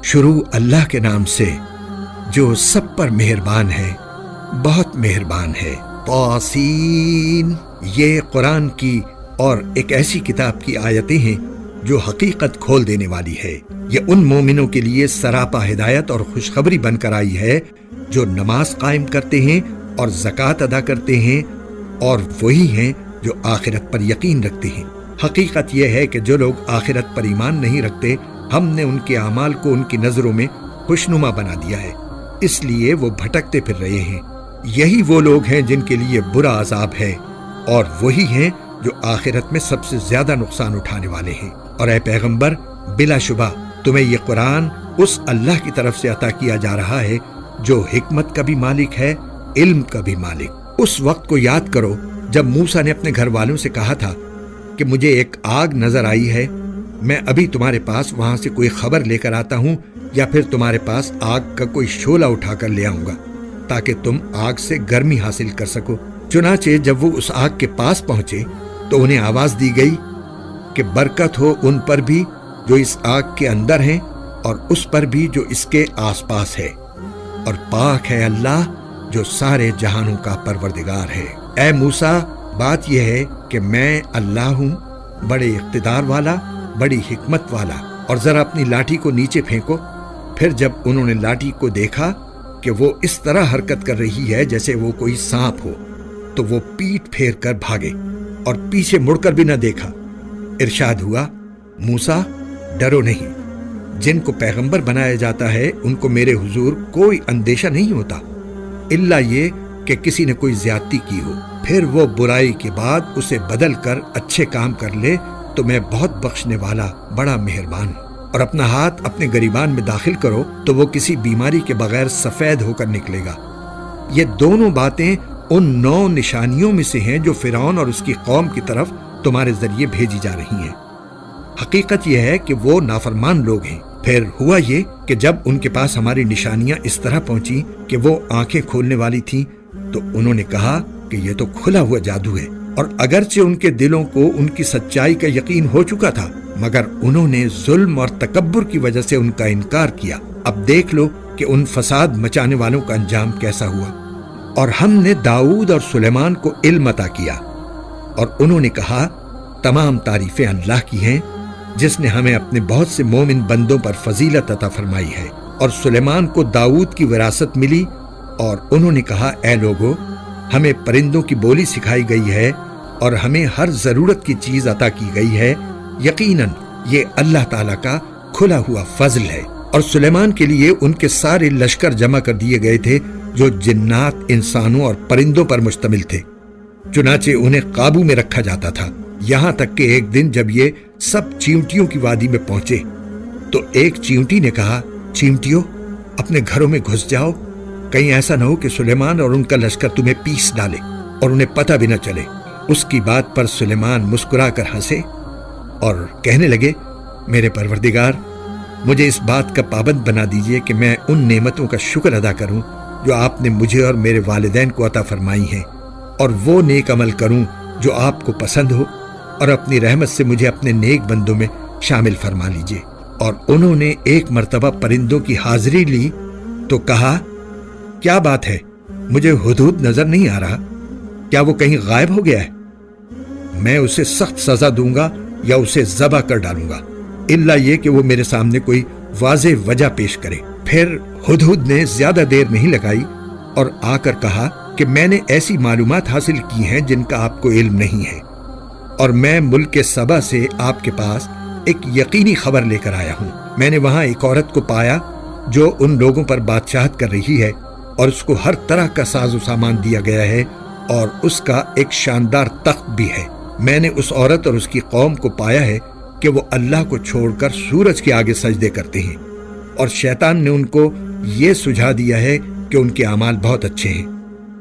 شروع اللہ کے نام سے جو سب پر مہربان ہے، بہت مہربان ہے۔ طاسین، یہ قرآن کی اور ایک ایسی کتاب کی آیتیں ہیں جو حقیقت کھول دینے والی ہے۔ یہ ان مومنوں کے لیے سراپا ہدایت اور خوشخبری بن کر آئی ہے جو نماز قائم کرتے ہیں اور زکوٰۃ ادا کرتے ہیں، اور وہی ہیں جو آخرت پر یقین رکھتے ہیں۔ حقیقت یہ ہے کہ جو لوگ آخرت پر ایمان نہیں رکھتے، ہم نے ان کے اعمال کو ان کی نظروں میں خوشنما بنا دیا ہے، اس لیے وہ بھٹکتے پھر رہے ہیں۔ یہی وہ لوگ ہیں جن کے لیے برا عذاب ہے، اور وہی ہیں جو آخرت میں سب سے زیادہ نقصان اٹھانے والے ہیں۔ اور اے پیغمبر، بلا شبہ تمہیں یہ قرآن اس اللہ کی طرف سے عطا کیا جا رہا ہے جو حکمت کا بھی مالک ہے، علم کا بھی مالک۔ اس وقت کو یاد کرو جب موسیٰ نے اپنے گھر والوں سے کہا تھا کہ مجھے ایک آگ نظر آئی ہے، میں ابھی تمہارے پاس وہاں سے کوئی خبر لے کر آتا ہوں، یا پھر تمہارے پاس آگ کا کوئی شعلہ اٹھا کر لے آؤں گا تاکہ تم آگ سے گرمی حاصل کر سکو۔ چنانچہ جب وہ اس آگ کے پاس پہنچے تو انہیں آواز دی گئی کہ برکت ہو ان پر بھی جو اس آگ کے اندر ہیں، اور اس پر بھی جو اس کے آس پاس ہے، اور پاک ہے اللہ جو سارے جہانوں کا پروردگار ہے۔ اے موسیٰ، بات یہ ہے کہ میں اللہ ہوں، بڑے اقتدار والا، بڑی حکمت والا۔ اور ذرا اپنی لاٹھی کو نیچے پھینکو۔ پھر جب انہوں نے لاٹھی کو دیکھا کہ وہ اس طرح حرکت کر رہی ہے جیسے وہ کوئی سانپ ہو، تو وہ پیٹ پھیر کر بھاگے اور پیچھے مڑ کر بھی نہ دیکھا۔ ارشاد ہوا، موسیٰ ڈرو نہیں، جن کو پیغمبر بنایا جاتا ہے ان کو میرے حضور کوئی اندیشہ نہیں ہوتا، الا یہ کہ کسی نے کوئی زیادتی کی ہو، پھر وہ برائی کے بعد اسے بدل کر اچھے کام کر لے تو میں بہت بخشنے والا، بڑا مہربان ہوں۔ اور اپنا ہاتھ اپنے گریبان میں داخل کرو تو وہ کسی بیماری کے بغیر سفید ہو کر نکلے گا۔ یہ دونوں باتیں ان 9 نشانیوں میں سے ہیں جو فرعون اور اس کی قوم کی طرف تمہارے ذریعے بھیجی جا رہی ہیں۔ حقیقت یہ ہے کہ وہ نافرمان لوگ ہیں۔ پھر ہوا یہ کہ جب ان کے پاس ہماری نشانیاں اس طرح پہنچی کہ وہ آنکھیں کھولنے والی تھیں، تو انہوں نے کہا کہ یہ تو کھلا ہوا جادو ہے۔ اور اگرچہ ان کے دلوں کو ان کی سچائی کا یقین ہو چکا تھا، مگر انہوں نے ظلم اور تکبر کی وجہ سے ان کا انکار کیا۔ اب دیکھ لو کہ ان فساد مچانے والوں کا انجام کیسا ہوا۔ اور ہم نے داؤد اور سلیمان کو علم عطا کیا، اور انہوں نے کہا تمام تعریفیں اللہ کی ہیں جس نے ہمیں اپنے بہت سے مومن بندوں پر فضیلت عطا فرمائی ہے۔ اور سلیمان کو داؤد کی وراثت ملی، اور انہوں نے کہا اے لوگو، ہمیں پرندوں کی بولی سکھائی گئی ہے اور ہمیں ہر ضرورت کی چیز عطا کی گئی ہے، یقیناً یہ اللہ تعالیٰ کا کھلا ہوا فضل ہے۔ اور سلیمان کے لیے ان کے سارے لشکر جمع کر دیے گئے تھے جو جنات، انسانوں اور پرندوں پر مشتمل تھے، چنانچہ انہیں قابو میں رکھا جاتا تھا، یہاں تک کہ ایک دن جب یہ سب چیونٹیوں کی وادی میں پہنچے تو ایک چیونٹی نے کہا، چیونٹیوں اپنے گھروں میں گھس جاؤ، کہیں ایسا نہ ہو کہ سلیمان اور ان کا لشکر تمہیں پیس ڈالے اور انہیں پتہ بھی نہ چلے۔ اس کی بات پر سلیمان مسکرا کر ہنسے اور کہنے لگے، میرے پروردگار، مجھے اس بات کا پابند بنا دیجئے کہ میں ان نعمتوں کا شکر ادا کروں جو آپ نے مجھے اور میرے والدین کو عطا فرمائی ہیں، اور وہ نیک عمل کروں جو آپ کو پسند ہو، اور اپنی رحمت سے مجھے اپنے نیک بندوں میں شامل فرما لیجئے۔ اور انہوں نے ایک مرتبہ پرندوں کی حاضری لی تو کہا، کیا بات ہے، مجھے ہدہد نظر نہیں آ رہا، کیا وہ کہیں غائب ہو گیا ہے؟ میں اسے سخت سزا دوں گا یا اسے ذبح کر ڈالوں گا، الا یہ کہ وہ میرے سامنے کوئی واضح وجہ پیش کرے۔ پھر ہدہد نے زیادہ دیر نہیں لگائی اور آ کر کہا کہ میں نے ایسی معلومات حاصل کی ہیں جن کا آپ کو علم نہیں ہے، اور میں ملک سبا سے آپ کے پاس ایک یقینی خبر لے کر آیا ہوں۔ میں نے وہاں ایک عورت کو پایا جو ان لوگوں پر بادشاہت کر رہی ہے، اور اس کو ہر طرح کا ساز و سامان دیا گیا ہے، اور اس کا ایک شاندار تخت بھی ہے۔ میں نے اس عورت اور اس کی قوم کو پایا ہے کہ وہ اللہ کو چھوڑ کر سورج کے آگے سجدے کرتے ہیں، اور شیطان نے ان کو یہ سجھا دیا ہے کہ ان کے اعمال بہت اچھے ہیں،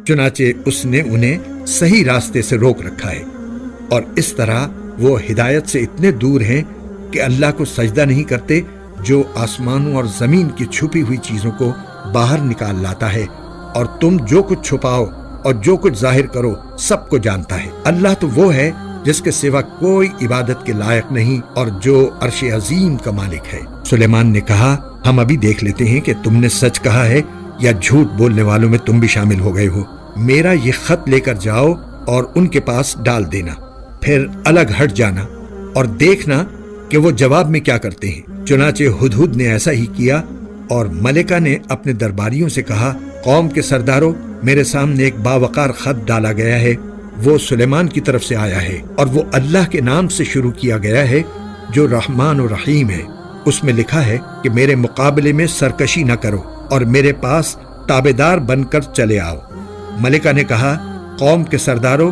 چنانچہ اس نے انہیں صحیح راستے سے روک رکھا ہے، اور اس طرح وہ ہدایت سے اتنے دور ہیں کہ اللہ کو سجدہ نہیں کرتے جو آسمانوں اور زمین کی چھپی ہوئی چیزوں کو باہر نکال لاتا ہے، اور تم جو کچھ چھپاؤ اور جو کچھ ظاہر کرو سب کو جانتا ہے۔ اللہ تو وہ ہے جس کے سوا کوئی عبادت کے لائق نہیں اور جو عرش عظیم کا مالک ہے۔ سلیمان نے کہا، ہم ابھی دیکھ لیتے ہیں کہ تم نے سچ کہا ہے یا جھوٹ بولنے والوں میں تم بھی شامل ہو گئے ہو۔ میرا یہ خط لے کر جاؤ اور ان کے پاس ڈال دینا، پھر الگ ہٹ جانا اور دیکھنا کہ وہ جواب میں کیا کرتے ہیں۔ چنانچہ ہدہد نے ایسا ہی کیا، اور ملکہ نے اپنے درباریوں سے کہا، قوم کے سرداروں، میرے سامنے ایک باوقار خط ڈالا گیا ہے، وہ سلیمان کی طرف سے آیا ہے اور وہ اللہ کے نام سے شروع کیا گیا ہے جو رحمان و رحیم ہے۔ اس میں لکھا ہے کہ میرے مقابلے میں سرکشی نہ کرو اور میرے پاس تابعدار بن کر چلے آؤ۔ ملکہ نے کہا، قوم کے سرداروں،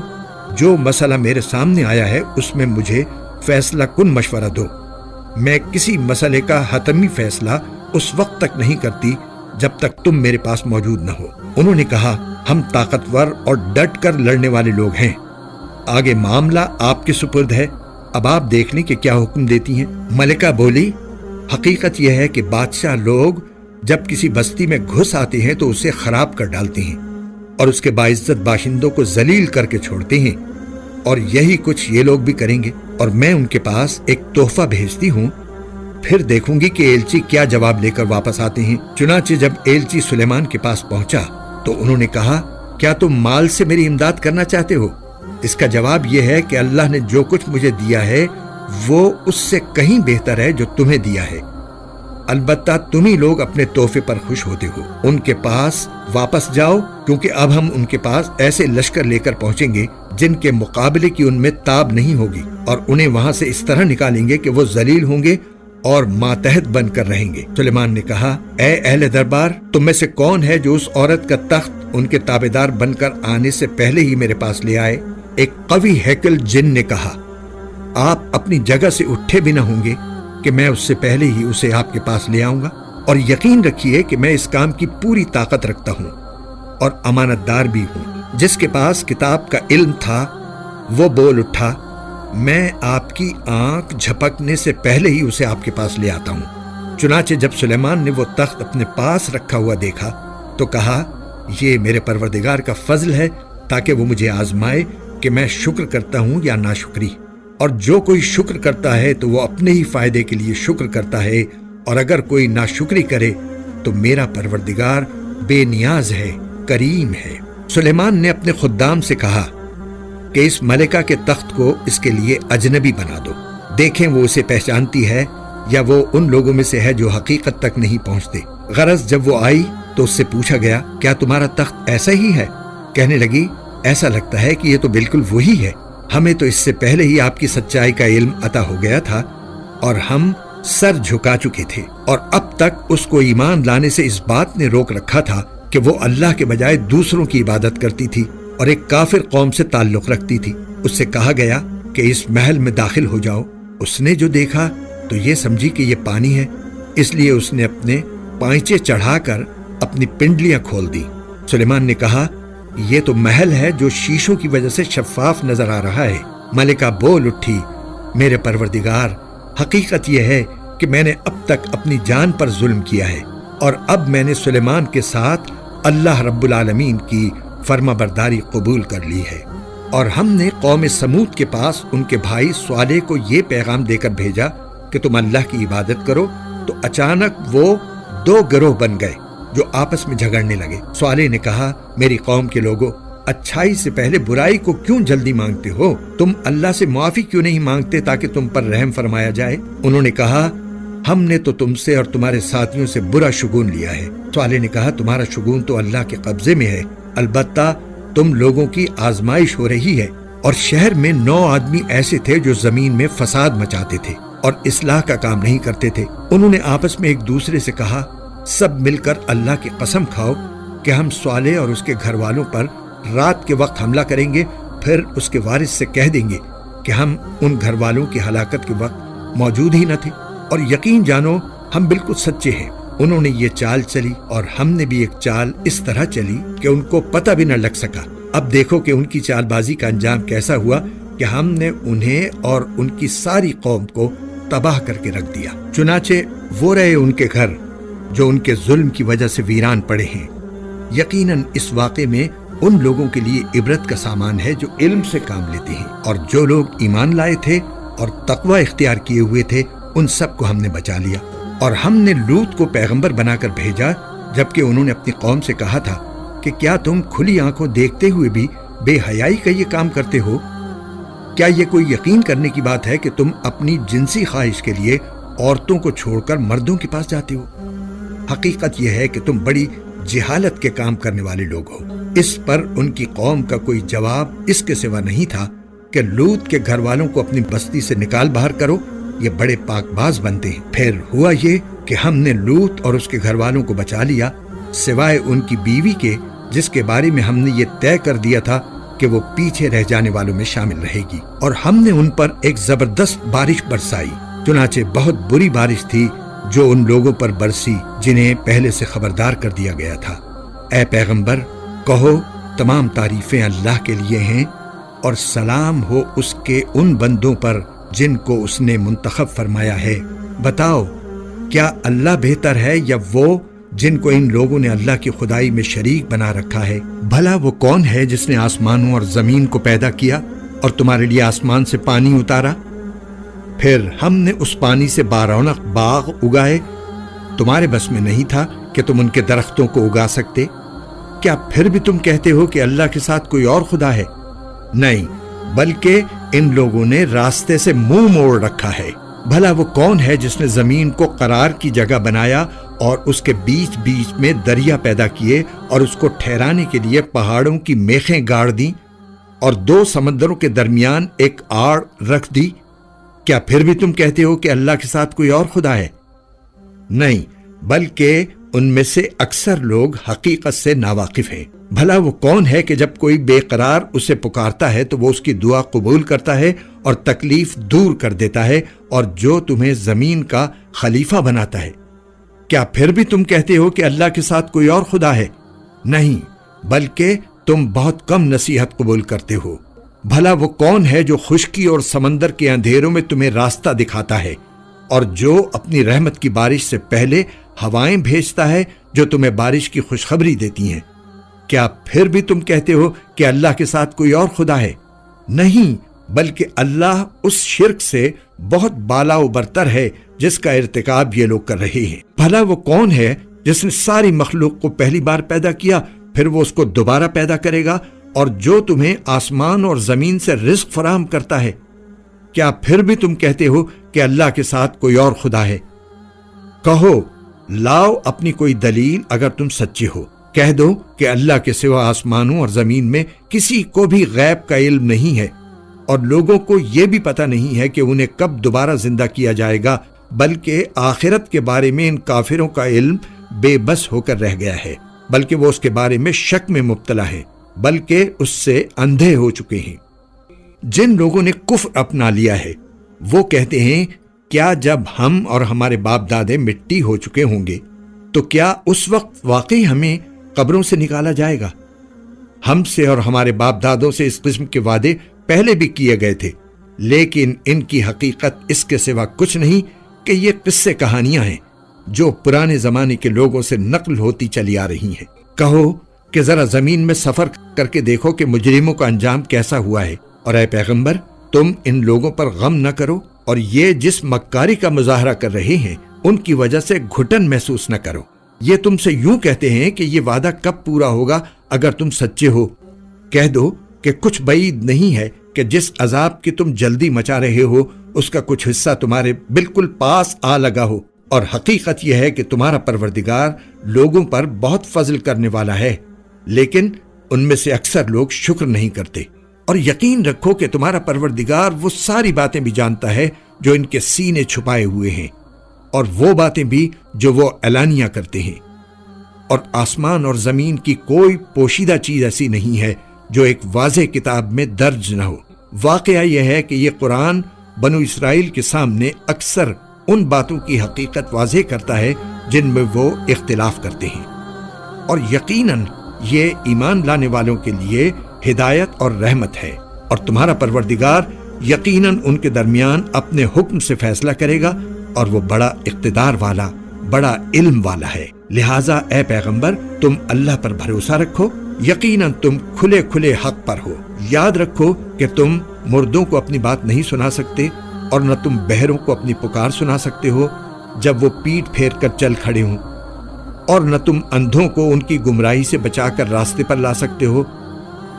جو مسئلہ میرے سامنے آیا ہے اس میں مجھے فیصلہ کن مشورہ دو۔ میں کسی مسئلے کا حتمی فیصلہ اس وقت تک نہیں کرتی جب تک تم میرے پاس موجود نہ ہو۔ انہوں نے کہا، ہم طاقتور اور ڈٹ کر لڑنے والے لوگ ہیں، آگے معاملہ آپ کے سپرد ہے، اب آپ دیکھ لیں کہ کیا حکم دیتی ہیں۔ ملکہ بولی، حقیقت یہ ہے کہ بادشاہ لوگ جب کسی بستی میں گھس آتے ہیں تو اسے خراب کر ڈالتے ہیں اور اس کے باعزت باشندوں کو ذلیل کر کے چھوڑتے ہیں، اور یہی کچھ یہ لوگ بھی کریں گے، اور میں ان کے پاس ایک تحفہ بھیجتی ہوں، پھر دیکھوں گی کہ ایلچی کیا جواب لے کر واپس آتے ہیں۔ چنانچہ جب ایلچی سلیمان کے پاس پہنچا تو انہوں نے کہا، کیا تم مال سے میری امداد کرنا چاہتے ہو؟ اس کا جواب یہ ہے کہ اللہ نے جو کچھ مجھے دیا ہے وہ اس سے کہیں بہتر ہے جو تمہیں دیا ہے، البتہ تم ہی لوگ اپنے تحفے پر خوش ہوتے ہو۔ ان کے پاس واپس جاؤ، کیونکہ اب ہم ان کے پاس ایسے لشکر لے کر پہنچیں گے جن کے مقابلے کی ان میں تاب نہیں ہوگی، اور انہیں وہاں سے اس طرح نکالیں گے کہ وہ ذلیل ہوں گے اور ماتحت بن کر رہیں گے۔ سلیمان نے کہا، اے اہل دربار، تم میں سے کون ہے جو اس عورت کا تخت ان کے تابعدار بن کر آنے سے پہلے ہی میرے پاس لے آئے؟ ایک قوی ہیکل جن نے کہا، آپ اپنی جگہ سے اٹھے بھی نہ ہوں گے کہ میں اس سے پہلے ہی اسے آپ کے پاس لے آؤں گا، اور یقین رکھیے کہ میں اس کام کی پوری طاقت رکھتا ہوں اور امانت دار بھی ہوں۔ جس کے پاس کتاب کا علم تھا وہ بول اٹھا، میں آپ کی آنکھ جھپکنے سے پہلے ہی اسے آپ کے پاس لے آتا ہوں۔ چنانچہ جب سلیمان نے وہ تخت اپنے پاس رکھا ہوا دیکھا تو کہا، یہ میرے پروردگار کا فضل ہے تاکہ وہ مجھے آزمائے کہ میں شکر کرتا ہوں یا ناشکری، اور جو کوئی شکر کرتا ہے تو وہ اپنے ہی فائدے کے لیے شکر کرتا ہے، اور اگر کوئی ناشکری کرے تو میرا پروردگار بے نیاز ہے، کریم ہے۔ سلیمان نے اپنے خدام سے کہا کہ اس ملکہ کے تخت کو اس کے لیے اجنبی بنا دو، دیکھیں وہ اسے پہچانتی ہے یا وہ ان لوگوں میں سے ہے جو حقیقت تک نہیں پہنچتے۔ غرض جب وہ آئی تو اس سے پوچھا گیا، کیا تمہارا تخت ایسا ہی ہے؟ کہنے لگی، ایسا لگتا ہے کہ یہ تو بالکل وہی ہے، ہمیں تو اس سے پہلے ہی آپ کی سچائی کا علم عطا ہو گیا تھا اور ہم سر جھکا چکے تھے، اور اب تک اس کو ایمان لانے سے اس بات نے روک رکھا تھا کہ وہ اللہ کے بجائے دوسروں کی عبادت کرتی تھی اور ایک کافر قوم سے تعلق رکھتی تھی۔ اس سے کہا گیا کہ اس محل میں داخل ہو جاؤ۔ اس نے جو دیکھا تو یہ سمجھی کہ یہ پانی ہے، اس لیے اس نے اپنے پائچے چڑھا کر اپنی پنڈلیاں کھول دی۔ سلیمان نے کہا، یہ تو محل ہے جو شیشوں کی وجہ سے شفاف نظر آ رہا ہے۔ ملکہ بول اٹھی، میرے پروردگار، حقیقت یہ ہے کہ میں نے اب تک اپنی جان پر ظلم کیا ہے، اور اب میں نے سلیمان کے ساتھ اللہ رب العالمین کی فرما برداری قبول کر لی ہے، اور ہم نے قوم سمود کے پاس ان کے بھائی صالح کو یہ پیغام دے کر بھیجا کہ تم اللہ کی عبادت کرو، تو اچانک وہ دو گروہ بن گئے جو آپس میں جھگڑنے لگے۔ صالح نے کہا، میری قوم کے لوگوں، اچھائی سے پہلے برائی کو کیوں جلدی مانگتے ہو؟ تم اللہ سے معافی کیوں نہیں مانگتے تاکہ تم پر رحم فرمایا جائے؟ انہوں نے کہا، ہم نے تو تم سے اور تمہارے ساتھیوں سے برا شگون لیا ہے۔ صالح نے کہا، تمہارا شگون تو اللہ کے قبضے میں ہے، البتہ تم لوگوں کی آزمائش ہو رہی ہے۔ اور شہر میں 9 آدمی ایسے تھے جو زمین میں فساد مچاتے تھے اور اصلاح کا کام نہیں کرتے تھے۔ انہوں نے آپس میں ایک دوسرے سے کہا، سب مل کر اللہ کی قسم کھاؤ کہ ہم صالح اور اس کے گھر والوں پر رات کے وقت حملہ کریں گے، پھر اس کے وارث سے کہہ دیں گے کہ ہم ان گھر والوں کی ہلاکت کے وقت موجود ہی نہ تھے، اور یقین جانو ہم بالکل سچے ہیں۔ انہوں نے یہ چال چلی اور ہم نے بھی ایک چال اس طرح چلی کہ ان کو پتہ بھی نہ لگ سکا۔ اب دیکھو کہ ان کی چال بازی کا انجام کیسا ہوا کہ ہم نے انہیں اور ان کی ساری قوم کو تباہ کر کے رکھ دیا۔ چنانچہ وہ رہے ان کے گھر جو ان کے ظلم کی وجہ سے ویران پڑے ہیں۔ یقیناً اس واقعے میں ان لوگوں کے لیے عبرت کا سامان ہے جو علم سے کام لیتے ہیں، اور جو لوگ ایمان لائے تھے اور تقوی اختیار کیے ہوئے تھے ان سب کو ہم نے بچا لیا۔ اور ہم نے لوط کو پیغمبر بنا کر بھیجا، جبکہ انہوں نے اپنی قوم سے کہا تھا کہ کیا تم کھلی آنکھوں دیکھتے ہوئے بھی بے حیائی کا یہ کام کرتے ہو؟ کیا یہ کوئی یقین کرنے کی بات ہے کہ تم اپنی جنسی خواہش کے لیے عورتوں کو چھوڑ کر مردوں کے پاس جاتے ہو؟ حقیقت یہ ہے کہ تم بڑی جہالت کے کام کرنے والے لوگ ہو۔ اس پر ان کی قوم کا کوئی جواب اس کے سوا نہیں تھا کہ لوط کے گھر والوں کو اپنی بستی سے نکال باہر کرو، یہ بڑے پاک باز بنتے ہیں۔ پھر ہوا یہ کہ ہم نے لوط اور اس کے گھر والوں کو بچا لیا، سوائے ان کی بیوی کے، جس کے بارے میں ہم نے یہ طے کر دیا تھا کہ وہ پیچھے رہ جانے والوں میں شامل رہے گی۔ اور ہم نے ان پر ایک زبردست بارش برسائی، چنانچہ بہت بری بارش تھی جو ان لوگوں پر برسی جنہیں پہلے سے خبردار کر دیا گیا تھا۔ اے پیغمبر، کہو تمام تعریفیں اللہ کے لیے ہیں، اور سلام ہو اس کے ان بندوں پر جن کو اس نے منتخب فرمایا ہے۔ بتاؤ، کیا اللہ بہتر ہے یا وہ جن کو ان لوگوں نے اللہ کی خدائی میں شریک بنا رکھا ہے؟ بھلا وہ کون ہے جس نے آسمانوں اور زمین کو پیدا کیا اور تمہارے لیے آسمان سے پانی اتارا؟ پھر ہم نے اس پانی سے بارونق باغ اگائے، تمہارے بس میں نہیں تھا کہ تم ان کے درختوں کو اگا سکتے؟ کیا پھر بھی تم کہتے ہو کہ اللہ کے ساتھ کوئی اور خدا ہے؟ نہیں، بلکہ ان لوگوں نے راستے سے منہ موڑ رکھا ہے۔ بھلا وہ کون ہے جس نے زمین کو قرار کی جگہ بنایا اور اس کے بیچ بیچ میں دریا پیدا کیے اور اس کو ٹھہرانے کے لیے پہاڑوں کی میخیں گاڑ دیں اور دو سمندروں کے درمیان ایک آڑ رکھ دی؟ کیا پھر بھی تم کہتے ہو کہ اللہ کے ساتھ کوئی اور خدا ہے؟ نہیں، بلکہ ان میں سے اکثر لوگ حقیقت سے ناواقف ہیں۔ بھلا وہ کون ہے کہ جب کوئی بے قرار اسے پکارتا ہے تو وہ اس کی دعا قبول کرتا ہے اور تکلیف دور کر دیتا ہے، اور جو تمہیں زمین کا خلیفہ بناتا ہے؟ کیا پھر بھی تم کہتے ہو کہ اللہ کے ساتھ کوئی اور خدا ہے؟ نہیں، بلکہ تم بہت کم نصیحت قبول کرتے ہو۔ بھلا وہ کون ہے جو خشکی اور سمندر کے اندھیروں میں تمہیں راستہ دکھاتا ہے، اور جو اپنی رحمت کی بارش سے پہلے ہوائیں بھیجتا ہے جو تمہیں بارش کی خوشخبری دیتی ہیں؟ کیا پھر بھی تم کہتے ہو کہ اللہ کے ساتھ کوئی اور خدا ہے؟ نہیں، بلکہ اللہ اس شرک سے بہت بالا و برتر ہے جس کا ارتکاب یہ لوگ کر رہے ہیں۔ بھلا وہ کون ہے جس نے ساری مخلوق کو پہلی بار پیدا کیا، پھر وہ اس کو دوبارہ پیدا کرے گا، اور جو تمہیں آسمان اور زمین سے رزق فراہم کرتا ہے؟ کیا پھر بھی تم کہتے ہو کہ اللہ کے ساتھ کوئی اور خدا ہے؟ کہو، لاؤ اپنی کوئی دلیل اگر تم سچے ہو۔ کہہ دو کہ اللہ کے سوا آسمانوں اور زمین میں کسی کو بھی غیب کا علم نہیں ہے، اور لوگوں کو یہ بھی پتہ نہیں ہے کہ انہیں کب دوبارہ زندہ کیا جائے گا، بلکہ آخرت کے بارے میں ان کافروں کا علم بے بس ہو کر رہ گیا ہے، بلکہ وہ اس کے بارے میں شک میں مبتلا ہے، بلکہ اس سے اندھے ہو چکے ہیں۔ جن لوگوں نے کفر اپنا لیا ہے وہ کہتے ہیں، کیا جب ہم اور ہمارے باپ دادے مٹی ہو چکے ہوں گے تو کیا اس وقت واقعی ہمیں قبروں سے نکالا جائے گا؟ ہم سے اور ہمارے باپ دادوں سے اس قسم کے وعدے پہلے بھی کیے گئے تھے، لیکن ان کی حقیقت اس کے سوا کچھ نہیں کہ یہ قصے کہانیاں ہیں جو پرانے زمانے کے لوگوں سے نقل ہوتی چلی آ رہی ہیں۔ کہو کہ ذرا زمین میں سفر کر کے دیکھو کہ مجرموں کا انجام کیسا ہوا ہے، اور اے پیغمبر، تم ان لوگوں پر غم نہ کرو، اور یہ جس مکاری کا مظاہرہ کر رہے ہیں ان کی وجہ سے گھٹن محسوس نہ کرو۔ یہ تم سے یوں کہتے ہیں کہ یہ وعدہ کب پورا ہوگا اگر تم سچے ہو۔ کہہ دو کہ کچھ بعید نہیں ہے کہ جس عذاب کی تم جلدی مچا رہے ہو اس کا کچھ حصہ تمہارے بالکل پاس آ لگا ہو، اور حقیقت یہ ہے کہ تمہارا پروردگار لوگوں پر بہت فضل کرنے والا ہے، لیکن ان میں سے اکثر لوگ شکر نہیں کرتے۔ اور یقین رکھو کہ تمہارا پروردگار وہ ساری باتیں بھی جانتا ہے جو ان کے سینے چھپائے ہوئے ہیں، اور وہ باتیں بھی جو وہ اعلانیہ کرتے ہیں۔ اور آسمان اور زمین کی کوئی پوشیدہ چیز ایسی نہیں ہے جو ایک واضح کتاب میں درج نہ ہو۔ واقعہ یہ ہے کہ یہ قرآن بنو اسرائیل کے سامنے اکثر ان باتوں کی حقیقت واضح کرتا ہے جن میں وہ اختلاف کرتے ہیں، اور یقیناً یہ ایمان لانے والوں کے لیے ہدایت اور رحمت ہے، اور تمہارا پروردگار یقیناً ان کے درمیان اپنے حکم سے فیصلہ کرے گا، اور وہ بڑا اقتدار والا، بڑا علم والا ہے۔ لہٰذا اے پیغمبر، تم اللہ پر بھروسہ رکھو یقیناً تم کھلے کھلے حق پر ہو۔ یاد رکھو کہ تم مردوں کو اپنی بات نہیں سنا سکتے اور نہ تم بہروں کو اپنی پکار سنا سکتے ہو جب وہ پیٹ پھیر کر چل کھڑے ہوں، اور نہ تم اندھوں کو ان کی گمراہی سے بچا کر راستے پر لا سکتے ہو۔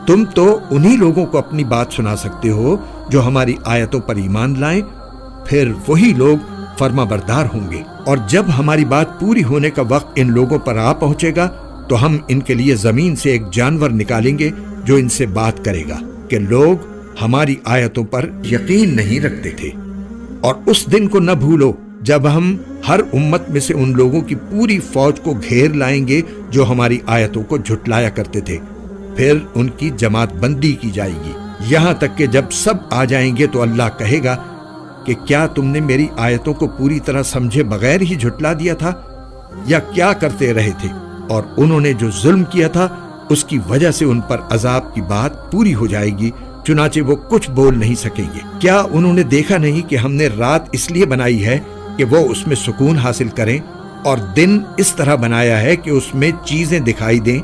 تم تو انہی لوگوں کو اپنی بات سنا سکتے ہو جو ہماری آیتوں پر ایمان لائیں، پھر وہی لوگ فرما بردار ہوں گے۔ اور جب ہماری بات پوری ہونے کا وقت ان لوگوں پر آ پہنچے گا تو ہم ان کے لیے زمین سے ایک جانور نکالیں گے جو ان سے بات کرے گا کہ لوگ ہماری آیتوں پر یقین نہیں رکھتے تھے۔ اور اس دن کو نہ بھولو جب ہم ہر امت میں سے ان لوگوں کی پوری فوج کو گھیر لائیں گے جو ہماری آیتوں کو جھٹلایا کرتے تھے، پھر ان کی جماعت بندی کی جائے گی، یہاں تک کہ جب سب آ جائیں گے تو اللہ کہے گا کہ کیا تم نے میری آیتوں کو پوری طرح سمجھے بغیر ہی جھٹلا دیا تھا، یا کیا کرتے رہے تھے؟ اور انہوں نے جو ظلم کیا تھا اس کی وجہ سے ان پر عذاب کی بات پوری ہو جائے گی، چنانچہ وہ کچھ بول نہیں سکیں گے۔ کیا انہوں نے دیکھا نہیں کہ ہم نے رات اس لیے بنائی ہے کہ وہ اس میں سکون حاصل کریں، اور دن اس طرح بنایا ہے کہ اس میں چیزیں دکھائی دیں؟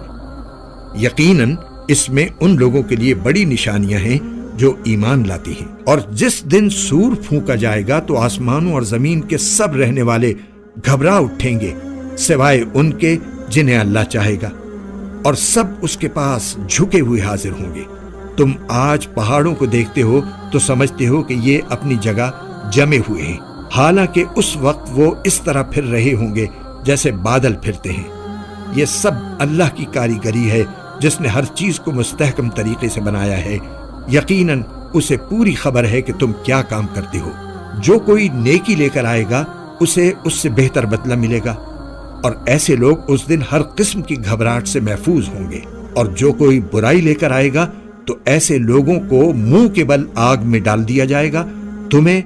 یقیناً اس میں ان لوگوں کے لیے بڑی نشانیاں ہیں جو ایمان لاتی ہیں۔ اور جس دن سور پھونکا جائے گا تو آسمانوں اور زمین کے سب رہنے والے گھبرا اٹھیں گے سوائے ان کے جنہیں اللہ چاہے گا، اور سب اس کے پاس جھکے ہوئے حاضر ہوں گے۔ تم آج پہاڑوں کو دیکھتے ہو تو سمجھتے ہو کہ یہ اپنی جگہ جمے ہوئے ہیں، حالانکہ اس وقت وہ اس طرح پھر رہے ہوں گے جیسے بادل پھرتے ہیں۔ یہ سب اللہ کی کاریگری ہے جس نے ہر چیز کو مستحکم طریقے سے بنایا ہے۔ یقیناً اسے پوری خبر ہے کہ تم کیا کام کرتے ہو۔ جو کوئی نیکی لے کر آئے گا اسے اس سے بہتر بدلہ ملے گا، اور ایسے لوگ اس دن ہر قسم کی گھبراہٹ سے محفوظ ہوں گے۔ اور جو کوئی برائی لے کر آئے گا تو ایسے لوگوں کو منہ کے بل آگ میں ڈال دیا جائے گا۔ تمہیں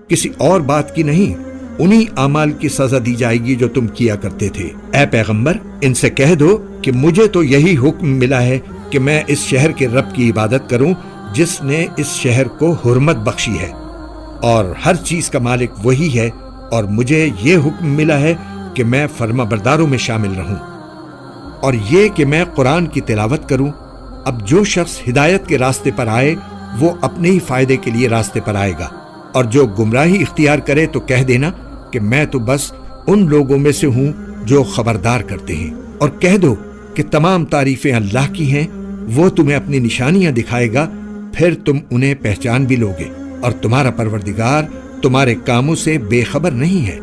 کسی اور بات کی نہیں، انہی اعمال کی سزا دی جائے گی جو تم کیا کرتے تھے۔ اے پیغمبر، ان سے کہہ دو کہ مجھے تو یہی حکم ملا ہے کہ میں اس شہر کے رب کی عبادت کروں جس نے اس شہر کو حرمت بخشی ہے، اور ہر چیز کا مالک وہی ہے، اور مجھے یہ حکم ملا ہے کہ میں فرما برداروں میں شامل رہوں، اور یہ کہ میں قرآن کی تلاوت کروں۔ اب جو شخص ہدایت کے راستے پر آئے وہ اپنے ہی فائدے کے لیے راستے پر آئے گا، اور جو گمراہی اختیار کرے تو کہہ دینا کہ میں تو بس ان لوگوں میں سے ہوں جو خبردار کرتے ہیں۔ اور کہہ دو کہ تمام تعریفیں اللہ کی ہیں، وہ تمہیں اپنی نشانیاں دکھائے گا، پھر تم انہیں پہچان بھی لوگے، اور تمہارا پروردگار تمہارے کاموں سے بے خبر نہیں ہے۔